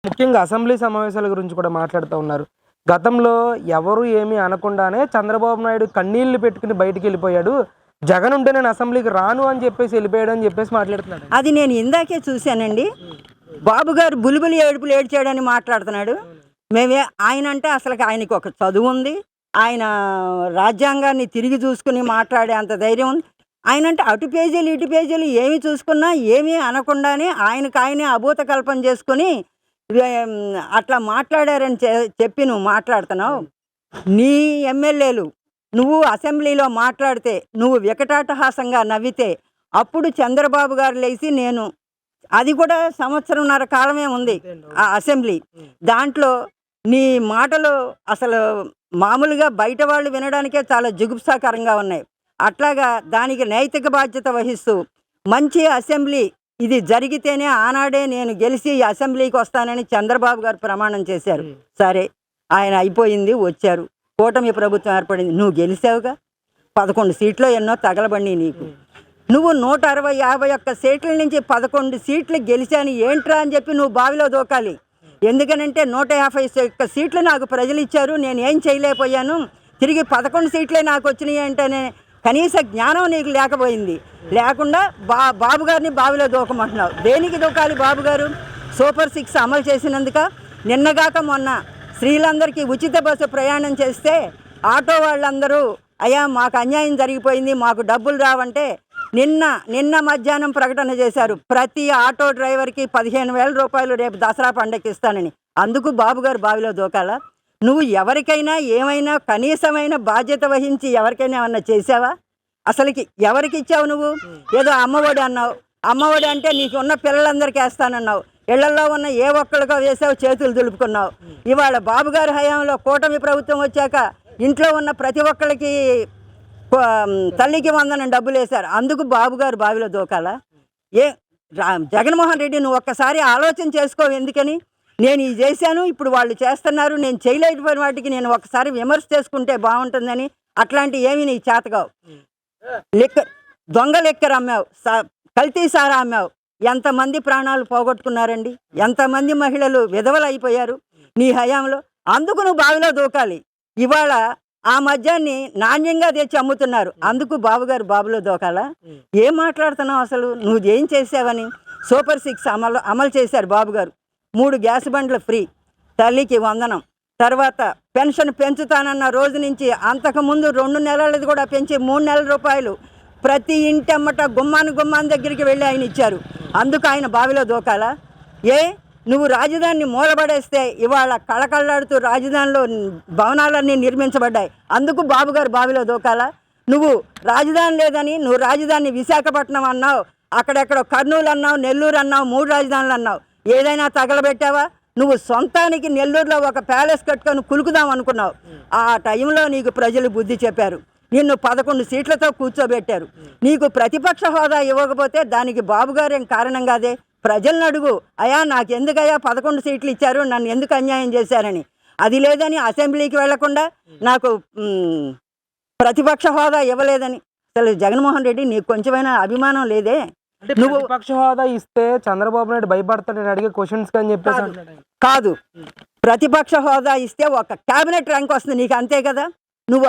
ముఖ్యంగా అసెంబ్లీ సమావేశాల గురించి కూడా మాట్లాడుతూ ఉన్నారు. గతంలో ఎవరు ఏమీ అనకుండానే చంద్రబాబు నాయుడు కన్నీళ్లు పెట్టుకుని బయటికెళ్ళిపోయాడు. జగన్ ఉంటే నేను అసెంబ్లీకి రాను అని చెప్పేసి వెళ్ళిపోయాడు అని చెప్పేసి మాట్లాడుతున్నాడు. అది నేను ఇందాకే చూశానండి. బాబు గారు బులిబులి ఏడుపులు ఏడ్చాడని మాట్లాడుతున్నాడు. మేమే ఆయన అంటే అసలు ఆయనకి ఒక చదువు ఉంది. ఆయన రాజ్యాంగాన్ని తిరిగి చూసుకుని మాట్లాడే అంత ధైర్యం ఉంది. ఆయన అంటే అటు పేజీలు ఇటు పేజీలు ఏమి చూసుకున్నా ఏమీ అనకుండానే ఆయనకు ఆయనే అభూత కల్పన చేసుకుని అట్లా మాట్లాడారని చెప్పి నువ్వు మాట్లాడుతున్నావు. నీ ఎమ్మెల్యేలు నువ్వు అసెంబ్లీలో మాట్లాడితే నువ్వు వికటాటహాసంగా నవ్వితే అప్పుడు చంద్రబాబు గారు లేచి నేను అది కూడా సంవత్సరంన్నర కాలమే ఉంది ఆ అసెంబ్లీ. దాంట్లో నీ మాటలు అసలు మామూలుగా బయట వాళ్ళు వినడానికే చాలా జుగుప్సాకరంగా ఉన్నాయి. అట్లాగా దానికి నైతిక బాధ్యత వహిస్తూ మంచి అసెంబ్లీ ఇది జరిగితేనే ఆనాడే నేను గెలిచి ఈ అసెంబ్లీకి వస్తానని చంద్రబాబు గారు ప్రమాణం చేశారు. సరే, ఆయన అయిపోయింది, వచ్చారు, కూటమి ప్రభుత్వం ఏర్పడింది, నువ్వు గెలిచావుగా. 11 సీట్లు ఎన్నో తగలబడి నీకు. నువ్వు 160-51 సీట్ల నుంచి 11 సీట్లు గెలిచాను ఏంట్రా అని చెప్పి నువ్వు బావిలో దూకాలి. ఎందుకనంటే 151 సీట్లు నాకు ప్రజలు ఇచ్చారు, నేను ఏం చేయలేకపోయాను, తిరిగి 11 సీట్లే నాకు వచ్చినాయి అంటేనే కనీస జ్ఞానం నీకు లేకపోయింది. లేకుండా బాబు గారిని బావిలో దూకమంటున్నావు. దేనికి దూకాలి బాబు గారు? సూపర్ 6 అమలు చేసినందుక. నిన్నగాక మొన్న స్త్రీలందరికీ ఉచిత బస్సు ప్రయాణం చేస్తే ఆటో వాళ్ళందరూ అయ్యా మాకు అన్యాయం జరిగిపోయింది, మాకు డబ్బులు రావంటే నిన్న మధ్యాహ్నం ప్రకటన చేశారు, ప్రతి ఆటో డ్రైవర్కి 15,000 రూపాయలు రేపు దసరా పండగకి ఇస్తానని. అందుకు బాబు గారు బావిలో దూకాలా? నువ్వు ఎవరికైనా ఏమైనా కనీసమైన బాధ్యత వహించి ఎవరికైనా ఏమన్నా చేసావా? అసలుకి ఎవరికి ఇచ్చావు నువ్వు? ఏదో అమ్మఒడి అన్నావు. అమ్మఒడి అంటే నీకు ఉన్న పిల్లలందరికీ వేస్తానన్నావు. ఇళ్లలో ఉన్న ఏ ఒక్కరికో వేసావు, చేతులు దులుపుకున్నావు. ఇవాళ బాబుగారి హయాంలో కూటమి ప్రభుత్వం వచ్చాక ఇంట్లో ఉన్న ప్రతి ఒక్కరికి తల్లికి వందనం డబ్బులు వేశారు. అందుకు బాబుగారు బావిలో దూకాలా? జగన్మోహన్ రెడ్డి నువ్వు ఒక్కసారి ఆలోచన చేసుకో. ఎందుకని నేను ఇది చేశాను, ఇప్పుడు వాళ్ళు చేస్తున్నారు, నేను చేయలేకపోయిన వాటికి నేను ఒకసారి విమర్శ చేసుకుంటే బాగుంటుందని. అట్లాంటి ఏమి నీ చేతగావు. దొంగ లెక్కర అమ్మావు, కల్తీ సారా అమ్మావు. ఎంతమంది ప్రాణాలు పోగొట్టుకున్నారండి, ఎంతమంది మహిళలు విధవలు అయిపోయారు నీ హయాంలో. అందుకు నువ్వు బావిలో దూకాలి. ఇవాళ ఆ మద్యాన్ని నాణ్యంగా తెచ్చి అమ్ముతున్నారు, అందుకు బాబుగారు బావిలో దూకాలా? ఏం మాట్లాడుతున్నావు అసలు? నువ్వు ఏం చేసావని? సూపర్ 6 అమలు చేశారు బాబుగారు. 3 గ్యాస్ బండ్లు ఫ్రీ, తల్లికి వందనం, తర్వాత పెన్షన్ పెంచుతానన్న రోజు నుంచి అంతకుముందు 2 నెలలది కూడా పెంచి 3 నెలల రూపాయలు ప్రతి ఇంటమ్మట గుమ్మాని దగ్గరికి వెళ్ళి ఆయన ఇచ్చారు. అందుకు ఆయన బావిలో దూకాలా? నువ్వు రాజధానిని మూలబడేస్తే ఇవాళ కళకళలాడుతూ రాజధానిలో భవనాలన్నీ నిర్మించబడ్డాయి, అందుకు బాబుగారు బావిలో దూకాలా? నువ్వు రాజధాని లేదని నువ్వు రాజధాని విశాఖపట్నం అన్నావు, అక్కడెక్కడో కర్నూలు అన్నావు, నెల్లూరు అన్నావు, 3 రాజధానులు అన్నావు. ఏదైనా తగలబెట్టావా? నువ్వు సొంతానికి నెల్లూరులో ఒక ప్యాలెస్ కట్టుకొని కులుకుదాం అనుకున్నావు. ఆ టైంలో నీకు ప్రజలు బుద్ధి చెప్పారు, నిన్ను 11 సీట్లతో కూర్చోబెట్టారు. నీకు ప్రతిపక్ష హోదా ఇవ్వకపోతే దానికి బాబుగారేం కారణం కాదే. ప్రజలను అడుగు, అయ్యా నాకెందుకయ్యా 11 సీట్లు ఇచ్చారు, నన్ను ఎందుకు అన్యాయం చేశారని. అది లేదని అసెంబ్లీకి వెళ్లకుండా నాకు ప్రతిపక్ష హోదా ఇవ్వలేదని. అసలు జగన్మోహన్ రెడ్డి నీకు కొంచెమైనా అభిమానం లేదే? నువ్వు ప్రతిపక్ష హోదా ఇస్తే చంద్రబాబు నాయుడు భయపడతాడని అడిగే క్వశ్చన్స్ అని చెప్పేసి కాదు. ప్రతిపక్ష హోదా ఇస్తే ఒక క్యాబినెట్ ర్యాంక్ వస్తుంది నీకు, అంతే కదా. నువ్వు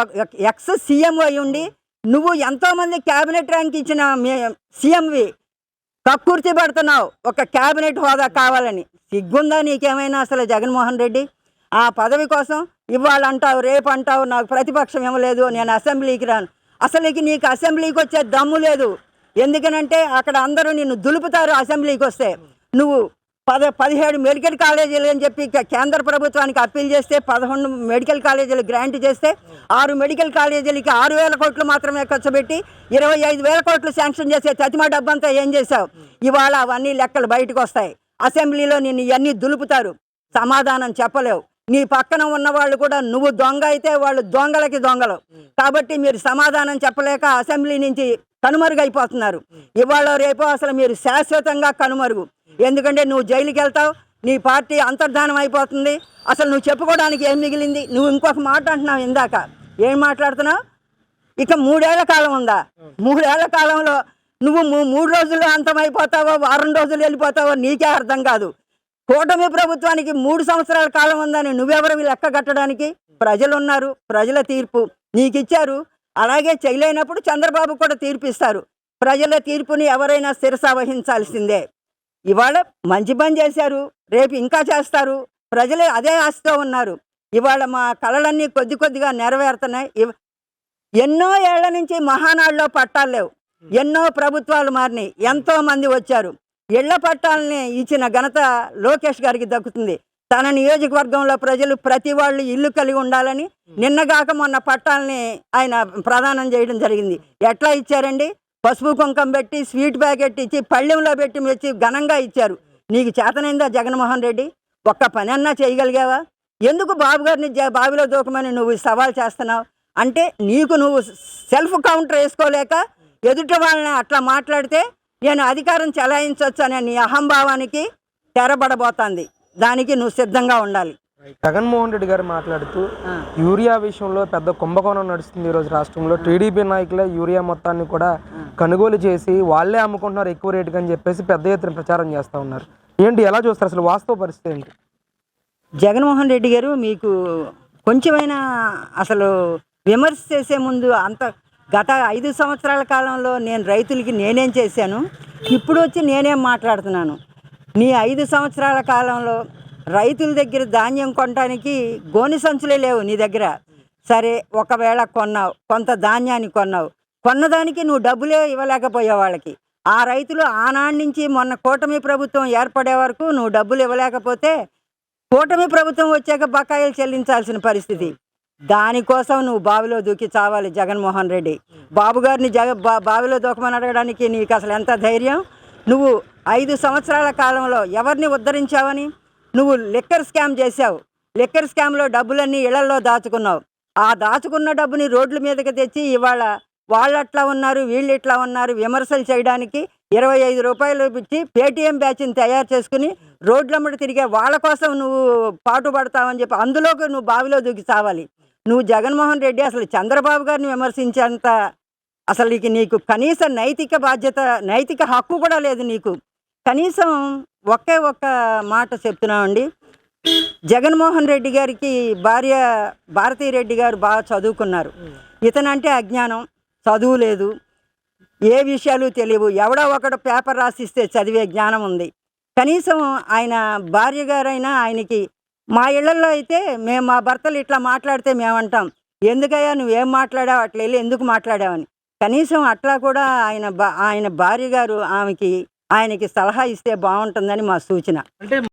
ఎక్స్ సీఎం అయి ఉండి నువ్వు ఎంతోమంది క్యాబినెట్ ర్యాంక్ ఇచ్చిన సీఎంవి కక్కుర్తి పడుతున్నావు ఒక క్యాబినెట్ హోదా కావాలని. సిగ్గుందా నీకేమైనా అసలు జగన్మోహన్ రెడ్డి? ఆ పదవి కోసం ఇవాళ అంటావు, రేపు అంటావు నాకు ప్రతిపక్షం ఇవ్వలేదు, నేను అసెంబ్లీకి రాను. అసలుకి నీకు అసెంబ్లీకి వచ్చే దమ్ము లేదు. ఎందుకనంటే అక్కడ అందరూ నిన్ను దులుపుతారు. అసెంబ్లీకి వస్తే నువ్వు 17 మెడికల్ కాలేజీలు అని చెప్పి కేంద్ర ప్రభుత్వానికి అప్పీల్ చేస్తే 11 మెడికల్ కాలేజీలు గ్రాంట్ చేస్తే 6 మెడికల్ కాలేజీలకి 6,000 కోట్లు మాత్రమే ఖర్చు పెట్టి 25,000 కోట్లు శాంక్షన్ చేసే తతిమా డబ్బంతా ఏం చేశావు? ఇవాళ అవన్నీ లెక్కలు బయటకు వస్తాయి. అసెంబ్లీలో నిన్ను ఇవన్నీ దులుపుతారు, సమాధానం చెప్పలేవు. నీ పక్కన ఉన్న వాళ్ళు కూడా నువ్వు దొంగ అయితే వాళ్ళు దొంగలకి దొంగలు కాబట్టి మీరు సమాధానం చెప్పలేక అసెంబ్లీ నుంచి కనుమరుగైపోతున్నారు. ఇవాళ రేపో అసలు మీరు శాశ్వతంగా కనుమరుగు. ఎందుకంటే నువ్వు జైలుకి వెళ్తావు, నీ పార్టీ అంతర్ధానం అయిపోతుంది. అసలు నువ్వు చెప్పుకోవడానికి ఏం మిగిలింది? నువ్వు ఇంకొక మాట అంటున్నావు ఇందాక, ఏం మాట్లాడుతున్నావు? ఇక 3 ఏళ్ల కాలం ఉందా? 3 ఏళ్ల కాలంలో నువ్వు 3 రోజుల్లో అంతమైపోతావో, వారం రోజులు వెళ్ళిపోతావో నీకే అర్థం కాదు. కూటమి ప్రభుత్వానికి 3 సంవత్సరాల కాలం ఉందని నువ్వెవరు లెక్క కట్టడానికి? ప్రజలు ఉన్నారు, ప్రజల తీర్పు నీకు ఇచ్చారు. అలాగే చేయలేనప్పుడు చంద్రబాబు కూడా తీర్పు ఇస్తారు. ప్రజల తీర్పుని ఎవరైనా శిరస వహించాల్సిందే. ఇవాళ మంచి పని చేశారు, రేపు ఇంకా చేస్తారు. ప్రజలే అదే ఆశతో ఉన్నారు. ఇవాళ మా కళలన్నీ కొద్ది కొద్దిగా నెరవేరుతున్నాయి. ఎన్నో ఏళ్ల నుంచి మహానాడులో పట్టాలు లేవు. ఎన్నో ప్రభుత్వాలు మారినాయి, ఎంతో మంది వచ్చారు. ఇళ్ల పట్టాలని ఇచ్చిన ఘనత లోకేష్ గారికి దక్కుతుంది. తన నియోజకవర్గంలో ప్రజలు ప్రతి వాళ్ళు ఇల్లు కలిగి ఉండాలని నిన్నగాక మొన్న పట్టాలని ఆయన ప్రదానం చేయడం జరిగింది. ఎట్లా ఇచ్చారండి? పసుపు కుంకం పెట్టి, స్వీట్ ప్యాకెట్ ఇచ్చి, పళ్ళెంలో పెట్టి మెచ్చి ఘనంగా ఇచ్చారు. నీకు చేతనైందా జగన్మోహన్ రెడ్డి? ఒక్క పని అన్నా చేయగలిగావా? ఎందుకు బాబు గారిని బావిలో దూకమని నువ్వు సవాల్ చేస్తున్నావు? అంటే నీకు నువ్వు సెల్ఫ్ కౌంటర్ వేసుకోలేక ఎదుటి వాళ్ళని అట్లా మాట్లాడితే నేను అధికారం చెలాయించవచ్చు అనే నీ అహంభావానికి తెరబడబోతుంది. దానికి నువ్వు సిద్ధంగా ఉండాలి. జగన్మోహన్ రెడ్డి గారు మాట్లాడుతూ యూరియా విషయంలో పెద్ద కుంభకోణం నడుస్తుంది ఈరోజు రాష్ట్రంలో. టీడీపీ నాయకులే యూరియా మొత్తాన్ని కూడా కొనుగోలు చేసి వాళ్ళే అమ్ముకుంటున్నారు ఎక్కువ రేటుకి అని చెప్పేసి పెద్ద ఎత్తున ప్రచారం చేస్తూ ఉన్నారు. ఏంటి, ఎలా చూస్తారు? అసలు వాస్తవ పరిస్థితి ఏంటి? జగన్మోహన్ రెడ్డి గారు, మీకు కొంచెమైనా అసలు విమర్శ చేసే ముందు గత 5 సంవత్సరాల కాలంలో నేను రైతులకి నేనేం చేశాను, ఇప్పుడు వచ్చి నేనేం మాట్లాడుతున్నాను. నీ 5 సంవత్సరాల కాలంలో రైతుల దగ్గర ధాన్యం కొనడానికి గోని సంచులే లేవు నీ దగ్గర. సరే, ఒకవేళ కొన్నావు, కొంత ధాన్యాన్ని కొన్నావు, కొన్నదానికి నువ్వు డబ్బులే ఇవ్వలేకపోయావు వాళ్ళకి. ఆ రైతులు ఆనాటి నుంచి మొన్న కూటమి ప్రభుత్వం ఏర్పడే వరకు నువ్వు డబ్బులు ఇవ్వలేకపోతే కూటమి ప్రభుత్వం వచ్చాక బకాయిలు చెల్లించాల్సిన పరిస్థితి. దానికోసం నువ్వు బావిలో దూకి చావాలి జగన్మోహన్ రెడ్డి. బాబు గారిని బావిలో దూకమని అడగడానికి నీకు అసలు ఎంత ధైర్యం? నువ్వు 5 సంవత్సరాల కాలంలో ఎవరిని ఉద్ధరించావని? నువ్వు లిక్కర్ స్కామ్ చేశావు. లిక్కర్ స్కామ్లో డబ్బులన్నీ ఇళ్లలో దాచుకున్నావు. ఆ దాచుకున్న డబ్బుని రోడ్ల మీదకి తెచ్చి ఇవాళ వాళ్ళు అట్లా ఉన్నారు, వీళ్ళు ఇట్లా ఉన్నారు విమర్శలు చేయడానికి 25 రూపాయలు ఇచ్చి పేటీఎం బ్యాచ్ని తయారు చేసుకుని రోడ్లమ్మడి తిరిగే వాళ్ళ కోసం నువ్వు పాటుపడతావని చెప్పి అందులోకి నువ్వు బావిలో దూకి చావాలి. నువ్వు జగన్మోహన్ రెడ్డి అసలు చంద్రబాబు గారిని విమర్శించేంత అసలు నీకు కనీస నైతిక బాధ్యత, నైతిక హక్కు కూడా లేదు నీకు. కనీసం ఒకే ఒక్క మాట చెప్తున్నామండి. జగన్మోహన్ రెడ్డి గారికి భార్య భారతీ రెడ్డి గారు బాగా చదువుకున్నారు. ఇతనంటే అజ్ఞానం, చదువు లేదు, ఏ విషయాలు తెలియవు. ఎవడో ఒకడు పేపర్ రాసిస్తే చదివే జ్ఞానం ఉంది. కనీసం ఆయన భార్య గారైనా ఆయనకి, మా ఇళ్లలో అయితే మేము మా భర్తలు ఇట్లా మాట్లాడితే మేమంటాం, ఎందుకయ్యా నువ్వేం మాట్లాడావు, అట్లా వెళ్ళి ఎందుకు మాట్లాడావని. కనీసం అట్లా కూడా ఆయన భార్య గారు ఆయనకి సలహా ఇస్తే బాగుంటుందని మా సూచన. అంటే